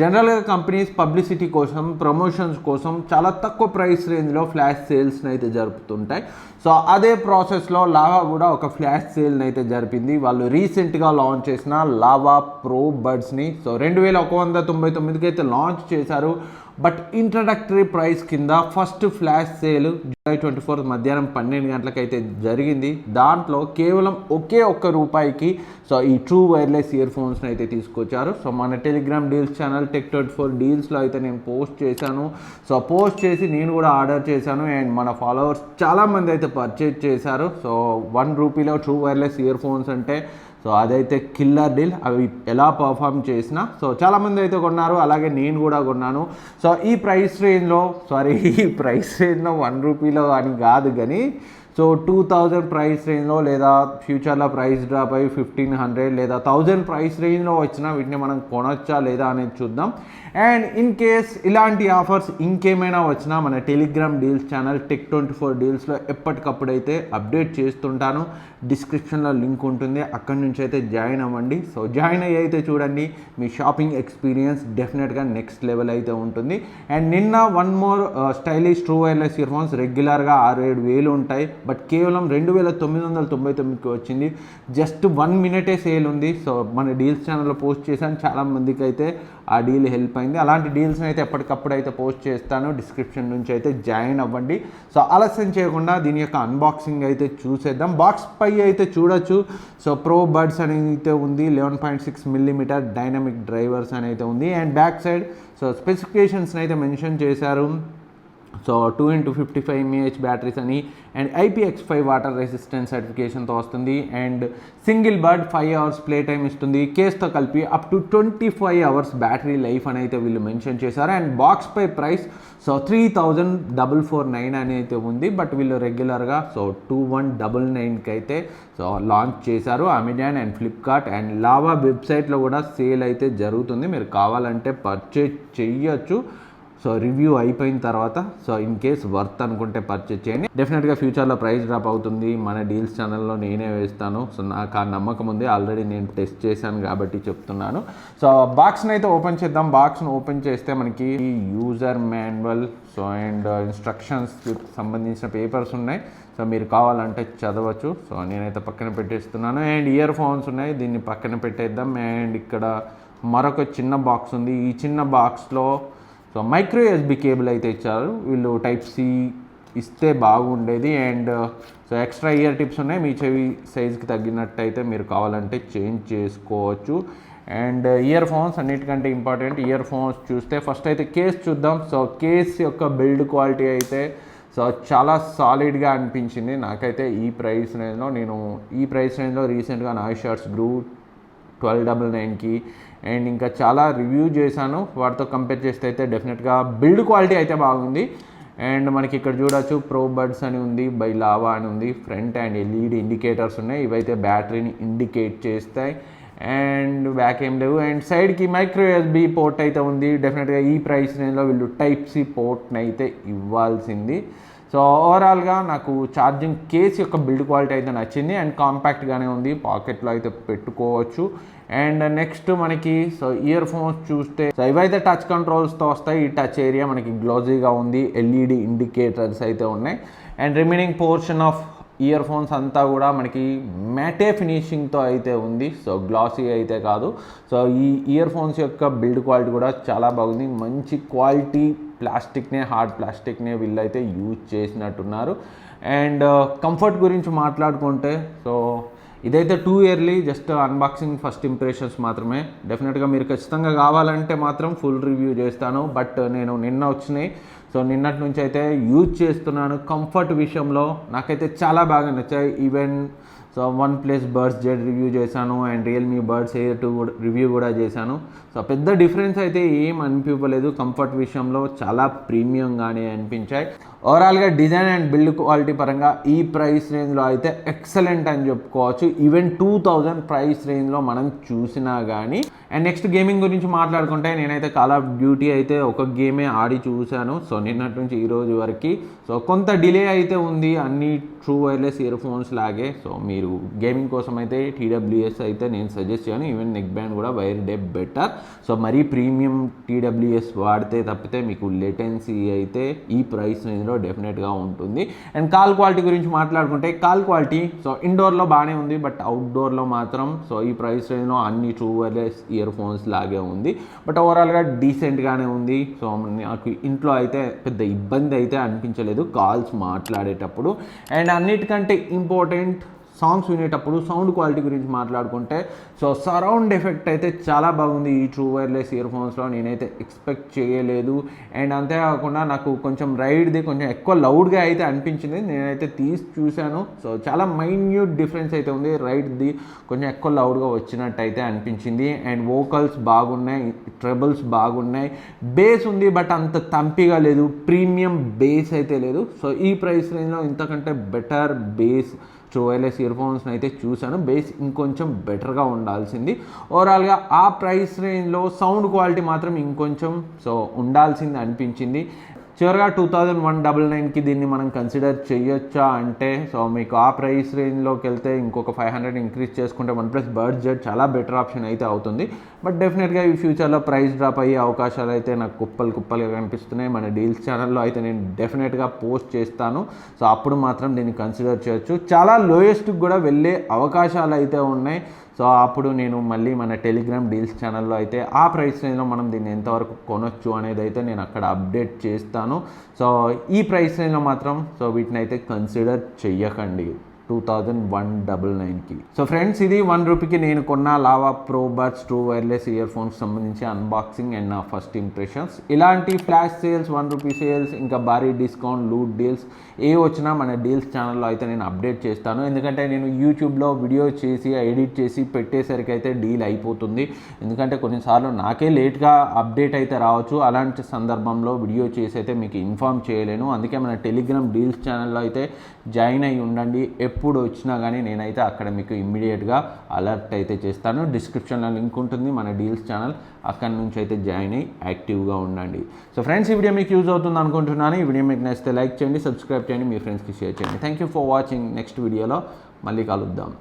జనరల్గా companies publicity కోసం, promotions కోసం చాలా తక్కువ ప్రైస్ రేంజ్లో ఫ్లాష్ సేల్స్ని అయితే జరుపుతుంటాయి. సో అదే ప్రాసెస్లో లావా కూడా ఒక ఫ్లాష్ సేల్ని అయితే జరిపింది. వాళ్ళు రీసెంట్గా లాంచ్ చేసిన లావా ప్రో బడ్స్ని 2199కి అయితే లాంచ్ చేశారు. బట్ ఇంట్రడక్టరీ ప్రైస్ కింద ఫస్ట్ ఫ్లాష్ సేల్ జూలై 24 మధ్యాహ్నం 12 గంటలకైతే జరిగింది. దాంట్లో కేవలం ఒకే రూపాయికి ఈ ట్రూ వైర్లెస్ ఇయర్ ఫోన్స్ని అయితే తీసుకొచ్చారు. మన టెలిగ్రామ్ డీల్స్ ఛానల్ Tech24 డీల్స్లో అయితే నేను పోస్ట్ చేశాను. పోస్ట్ చేసి నేను కూడా ఆర్డర్ చేశాను అండ్ మన ఫాలోవర్స్ చాలామంది అయితే పర్చేజ్ చేశారు. ₹1 ట్రూ వైర్లెస్ ఇయర్ ఫోన్స్ అంటే అదైతే కిల్లర్ డీల్. అవి ఎలా పర్ఫామ్ చేసినా చాలామంది అయితే కొన్నారు, అలాగే నేను కూడా కొన్నాను. ఈ ప్రైస్ రేంజ్లో ₹1 అని కాదు కానీ 2000 ప్రైస్ రేంజ్లో లేదా ఫ్యూచర్లో ప్రైస్ డ్రాప్ అయ్యి 1500 లేదా 1000 ప్రైస్ రేంజ్లో వచ్చినా వీటిని మనం కొనొచ్చా లేదా అనేది చూద్దాం. అండ్ ఇన్ కేస్ ఇలాంటి ఆఫర్స్ ఇంకేమైనా వచ్చినా మన టెలిగ్రామ్ డీల్స్ ఛానల్ Tech24 డీల్స్లో ఎప్పటికప్పుడైతే అప్డేట్ చేస్తుంటాను. డిస్క్రిప్షన్లో లింక్ ఉంటుంది, అక్కడి నుంచి అయితే జాయిన్ అవ్వండి. జాయిన్ అయ్యి అయితే చూడండి, మీ షాపింగ్ ఎక్స్పీరియన్స్ డెఫినెట్గా నెక్స్ట్ లెవెల్ అయితే ఉంటుంది. అండ్ నిన్న one more stylish true wireless ear phones రెగ్యులర్గా 6-7 వేలు ఉంటాయి, బట్ కేవలం 2999కి వచ్చింది. జస్ట్ 1 మినిటే సేల్ ఉంది. మన డీల్స్ ఛానల్లో పోస్ట్ చేశాను, చాలామందికి అయితే ఆ డీల్ హెల్ప్ అయింది. అలాంటి డీల్స్ని అయితే ఎప్పటికప్పుడు అయితే పోస్ట్ చేస్తాను. డిస్క్రిప్షన్ నుంచి అయితే జాయిన్ అవ్వండి. ఆలస్యం చేయకుండా దీని యొక్క అన్బాక్సింగ్ అయితే చూసేద్దాం. బాక్స్ పై అయితే చూడొచ్చు. ప్రో బడ్స్ అని అయితే ఉంది, 11.6 మిల్లీమీటర్ డైనమిక్ డ్రైవర్స్ అని అయితే ఉంది. అండ్ బ్యాక్ సైడ్ స్పెసిఫికేషన్స్ని అయితే మెన్షన్ చేశారు. 2x55 mAh బ్యాటరీస్ అని అండ్ IPX5 వాటర్ రెసిస్టెన్స్ సర్టిఫికేషన్తో వస్తుంది. And single bud 5 hours play time ఇస్తుంది. కేస్తో కలిపి up to 25 hours battery life అని అయితే వీళ్ళు మెన్షన్ చేశారు. అండ్ బాక్స్ పై ప్రైస్ 3449 అని అయితే ఉంది, బట్ వీళ్ళు రెగ్యులర్గా 2199కి అయితే లాంచ్ చేశారు. Amazon and Flipkart and lava వెబ్సైట్లో కూడా సేల్ అయితే జరుగుతుంది, మీరు కావాలంటే పర్చేజ్ చెయ్యొచ్చు. రివ్యూ అయిపోయిన తర్వాత ఇన్ కేస్ వర్త్ అనుకుంటే పర్చేజ్ చేయండి. డెఫినెట్గా ఫ్యూచర్లో ప్రైస్ డ్రాప్ అవుతుంది. మన డీల్స్ ఛానల్లో నేనే వేస్తాను. నాకు ఆ నమ్మకం ఉంది, ఆల్రెడీ నేను టెస్ట్ చేశాను కాబట్టి చెప్తున్నాను. బాక్స్ని అయితే ఓపెన్ చేద్దాం. బాక్స్ని ఓపెన్ చేస్తే మనకి యూజర్ మాన్యువల్ అండ్ ఇన్స్ట్రక్షన్స్ సంబంధించిన పేపర్స్ ఉన్నాయి. మీరు కావాలంటే చదవచ్చు. నేనైతే పక్కన పెట్టేస్తున్నాను. అండ్ ఇయర్ ఫోన్స్ ఉన్నాయి, దీన్ని పక్కన పెట్టేద్దాం. అండ్ ఇక్కడ మరొక చిన్న బాక్స్ ఉంది. ఈ చిన్న బాక్స్లో మైక్రో USB కేబుల్ అయితే ఇచ్చారు. వీళ్ళు Type-C ఇస్తే బాగుండేది. అండ్ ఎక్స్ట్రా ఇయర్ టిప్స్ ఉన్నాయి, మీ చెవి సైజ్కి తగ్గినట్టు అయితే మీరు కావాలంటే చేంజ్ చేసుకోవచ్చు. అండ్ ఇయర్ ఫోన్స్ అన్నిటికంటే ఇంపార్టెంట్. ఇయర్ ఫోన్స్ చూస్తే ఫస్ట్ అయితే కేస్ చూద్దాం. కేస్ యొక్క బిల్డ్ క్వాలిటీ అయితే చాలా సాలిడ్గా అనిపించింది నాకైతే. ఈ ప్రైస్ రేంజ్లో రీసెంట్గా నాయిస్ షార్ట్స్ గ్రూ 1299కి అండ్ ఇంకా చాలా రివ్యూ చేశాను, వాటితో కంపేర్ చేస్తే అయితే డెఫినెట్గా బిల్డ్ క్వాలిటీ అయితే బాగుంది. అండ్ మనకి ఇక్కడ చూడొచ్చు ప్రో బడ్స్ అని ఉంది, బై లావా అని ఉంది. ఫ్రంట్ అండ్ LED ఇండికేటర్స్ ఉన్నాయి, ఇవైతే బ్యాటరీని ఇండికేట్ చేస్తాయి. అండ్ బ్యాక్ ఏం లేవు. అండ్ సైడ్కి మైక్రో USB పోర్ట్ అయితే ఉంది. డెఫినెట్గా ఈ ప్రైస్ రేంజ్లో వీళ్ళు Type-C పోర్ట్ని అయితే ఇవ్వాల్సింది. ఓవరాల్గా నాకు ఛార్జింగ్ కేస్ యొక్క బిల్డ్ క్వాలిటీ అయితే నచ్చింది. అండ్ కాంపాక్ట్గానే ఉంది, పాకెట్లో అయితే పెట్టుకోవచ్చు. అండ్ నెక్స్ట్ మనకి ఇయర్ ఫోన్స్ చూస్తే ఇవైతే టచ్ కంట్రోల్స్తో వస్తాయి. ఈ టచ్ ఏరియా మనకి గ్లోజీగా ఉంది, LED ఇండికేటర్స్ అయితే ఉన్నాయి. And remaining portion of ear phones అంతా కూడా మనకి మ్యాటే ఫినిషింగ్తో అయితే ఉంది, గ్లాసీ అయితే కాదు. ఈ ఇయర్ ఫోన్స్ యొక్క బిల్డ్ క్వాలిటీ కూడా చాలా బాగుంది. మంచి క్వాలిటీ హార్డ్ ప్లాస్టిక్నే వీళ్ళైతే యూజ్ చేసినట్టున్నారు. అండ్ కంఫర్ట్ గురించి మాట్లాడుకుంటే ఇదైతే too early just unboxing first impressions మాత్రమే. డెఫినెట్గా మీరు ఖచ్చితంగా కావాలంటే మాత్రం ఫుల్ రివ్యూ చేస్తాను, బట్ నేను నిన్న వచ్చినాయి నిన్నటి నుంచి అయితే యూజ్ చేస్తున్నాను. కంఫర్ట్ విషయంలో నాకైతే చాలా బాగా నచ్చాయి. Even OnePlus buds Z review చేశాను and Realme buds Air 2 review కూడా చేశాను. పెద్ద డిఫరెన్స్ అయితే ఏం అనిపించలేదు. కంఫర్ట్ విషయంలో చాలా ప్రీమియంగానే అనిపించాయి. ఓవరాల్గా డిజైన్ అండ్ బిల్డ్ క్వాలిటీ పరంగా ఈ ప్రైస్ రేంజ్లో అయితే ఎక్సలెంట్ అని చెప్పుకోవచ్చు. ఈవెన్ 2000 ప్రైస్ రేంజ్లో మనం చూసినా కానీ. అండ్ నెక్స్ట్ గేమింగ్ గురించి మాట్లాడుకుంటే నేనైతే కాల్ ఆఫ్ డ్యూటీ అయితే ఒక గేమే ఆడి చూశాను. సో నిన్నటి నుంచి ఈ రోజు వరకు సో కొంత డిలే అయితే ఉంది అన్ని ట్రూ వైర్లెస్ ఇయర్ ఫోన్స్ లాగే. సో మీరు గేమింగ్ కోసం అయితే TWS అయితే నేను సజెస్ట్ చేయను. ఈవెన్ నెక్ బ్యాండ్ కూడా వైర్ డెప్ బెటర్. సో మరీ ప్రీమియం TWS వాడితే తప్పితే మీకు లేటెన్సీ అయితే ఈ ప్రైస్ రేంజ్లో డెఫినెట్గా ఉంటుంది. అండ్ కాల్ క్వాలిటీ గురించి మాట్లాడుకుంటే కాల్ క్వాలిటీ సో ఇండోర్లో బాగానే ఉంది, బట్ అవుట్డోర్లో మాత్రం సో ఈ ప్రైస్ రేంజ్లో అన్ని ట్రూ వైర్లెస్ ఇయర్ ఫోన్స్ లాగే ఉంది. బట్ ఓవరాల్గా డీసెంట్గానే ఉంది. సో నాకు ఇంట్లో అయితే పెద్ద ఇబ్బంది అయితే అనిపించలేదు కాల్స్ మాట్లాడేటప్పుడు. అండ్ అన్నిటికంటే ఇంపార్టెంట్ సాంగ్స్ వినేటప్పుడు సౌండ్ క్వాలిటీ గురించి మాట్లాడుకుంటే సో సరౌండ్ ఎఫెక్ట్ అయితే చాలా బాగుంది ఈ ట్రూ వైర్లెస్ ఇయర్ ఫోన్స్లో. నేనైతే ఎక్స్పెక్ట్ చేయలేదు. అండ్ అంతేకాకుండా నాకు కొంచెం రైడ్ది కొంచెం ఎక్కువ లౌడ్గా అయితే అనిపించింది. నేనైతే తీసి చూశాను. సో చాలా మైన్యూట్ డిఫరెన్స్ అయితే ఉంది. రైడ్ది కొంచెం ఎక్కువ లౌడ్గా వచ్చినట్టు అయితే అనిపించింది. అండ్ వోకల్స్ బాగున్నాయి, ట్రెబుల్స్ బాగున్నాయి, బేస్ ఉంది బట్ అంత తంపిగా లేదు, ప్రీమియం బేస్ అయితే లేదు. సో ఈ ప్రైస్ రేంజ్లో ఇంతకంటే better bass true wireless ear ఫోన్స్ని అయితే చూశాను. బేస్ ఇంకొంచెం బెటర్గా ఉండాల్సింది. ఓవరాల్గా ఆ ప్రైస్ రేంజ్లో సౌండ్ క్వాలిటీ మాత్రం ఇంకొంచెం సో ఉండాల్సింది అనిపించింది. చివరిగా 2199కి దీన్ని మనం కన్సిడర్ చేయొచ్చా అంటే సో మీకు ఆ ప్రైస్ రేంజ్లోకి వెళ్తే ఇంకొక 500 ఇంక్రీజ్ చేసుకుంటే OnePlus Buds Z చాలా బెటర్ ఆప్షన్ అయితే అవుతుంది. బట్ డెఫినెట్గా ఈ ఫ్యూచర్లో ప్రైస్ డ్రాప్ అయ్యే అవకాశాలు అయితే నాకు కుప్పలుగా కనిపిస్తున్నాయి. మన డీల్స్ ఛానల్లో అయితే నేను డెఫినెట్గా పోస్ట్ చేస్తాను. సో అప్పుడు మాత్రం దీన్ని కన్సిడర్ చేయొచ్చు. చాలా లోయెస్ట్కి కూడా వెళ్ళే అవకాశాలు అయితే ఉన్నాయి. సో అప్పుడు నేను మళ్ళీ మన టెలిగ్రామ్ డీల్స్ ఛానల్లో అయితే ఆ ప్రైస్ రేంజ్లో మనం దీన్ని ఎంతవరకు కొనొచ్చు అనేది అయితే నేను అక్కడ అప్డేట్ చేస్తాను. సో ఈ ప్రైస్ రేంజ్లో మాత్రం సో వీటిని అయితే కన్సిడర్ చెయ్యకండి 2199కి. సో ఫ్రెండ్స్, ఇది ₹1కి నేను కొన్న lava pro buds true wireless ear phones సంబంధించి అన్బాక్సింగ్ అండ్ నా ఫస్ట్ ఇంప్రెషన్స్. ఇలాంటి ఫ్లాష్ సేల్స్, ₹1 సేల్స్, ఇంకా భారీ డిస్కౌంట్, లూట్ డీల్స్ ఏ వచ్చినా మన డీల్స్ ఛానల్లో అయితే నేను అప్డేట్ చేస్తాను. ఎందుకంటే నేను యూట్యూబ్లో వీడియో చేసి ఎడిట్ చేసి పెట్టేసరికి అయితే డీల్ అయిపోతుంది. ఎందుకంటే కొన్నిసార్లు నాకే లేట్గా అప్డేట్ అయితే రావచ్చు. అలాంటి సందర్భంలో వీడియో చేసి అయితే మీకు ఇన్ఫామ్ చేయలేను. అందుకే మన టెలిగ్రామ్ డీల్స్ ఛానల్లో అయితే జాయిన్ అయ్యి ఉండండి. ఎప్పుడు వచ్చినా కానీ నేనైతే అక్కడ మీకు ఇమ్మీడియట్గా అలర్ట్ అయితే చేస్తాను. డిస్క్రిప్షన్లో లింక్ ఉంటుంది మన డీల్స్ ఛానల్, అక్కడి నుంచి అయితే జాయిన్ అయ్యి యాక్టివ్గా ఉండండి. సో ఫ్రెండ్స్, ఈ వీడియో మీకు యూజ్ అవుతుంది అనుకుంటున్నాను. ఈ వీడియో మీకు నచ్చితే లైక్ చేయండి, సబ్స్క్రైబ్ చేయండి, మీ ఫ్రెండ్స్కి షేర్ చేయండి. Thank you for watching. Next వీడియోలో మళ్ళీ కలుద్దాం.